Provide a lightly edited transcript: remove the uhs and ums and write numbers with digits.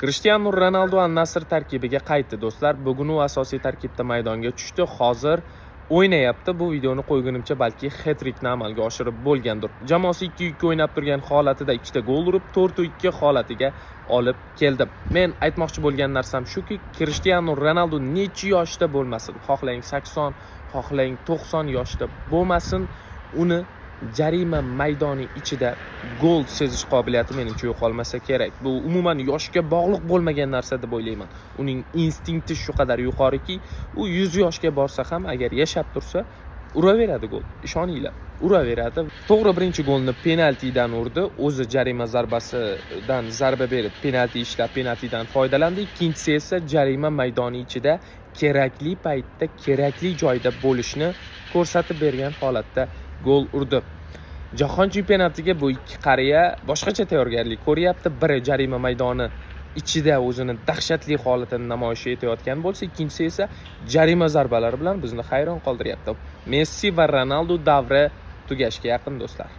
Cristiano Ronaldo Al-Nassr tarkibiga qaytdi do'stlar. Bugun u asosiy tarkibda maydonga tushdi. Hozir o'ynayapti. Bu videoni qo'ygunimcha balki hat-trickni amalga oshirib bo'lgandir. Jamoasi 2-2 o'ynab turgan holatida 2 ta gol urib, 4-2 holatiga olib keldi. Men aytmoqchi bo'lgan narsam shuki, Cristiano Ronaldo necha yoshda bo'lmasin, xohlang 80, xohlang 90 yoshda bo'lmasin, uni jarima maydoni ichida gol sezish qobiliyati menimcha yo'qolmasa kerak. Bu umuman yoshga bog'liq bo'lmagan narsa deb o'ylayman. Uning instinkti shu qadar yuqoriki, u 100 yoshga borsa ham agar yashab tursa, uraveradi gol. Ishoninglar, uraveradi. To'g'ri, birinchi golni penaltidan urdi. O'zi jarima zarbasidan zarba berib, penalti ishlab, penaltidan foydalandi. Ikkinchisi esa jarima maydoni ichida kerakli paytda, kerakli joyda bo'lishni ko'rsatib bergan holatda gol urdi. Jahon chempionatiga bu ikki qariya boshqacha tayyorgarlik ko'ryapti. Biri jarima maydoni ichida o'zini dahshatli holatini namoyish etayotgan bo'lsa, ikkinchisi esa jarima zarbalari bilan bizni hayron qoldiryapti. Messi va Ronaldo davri tugashga yaqin do'stlar.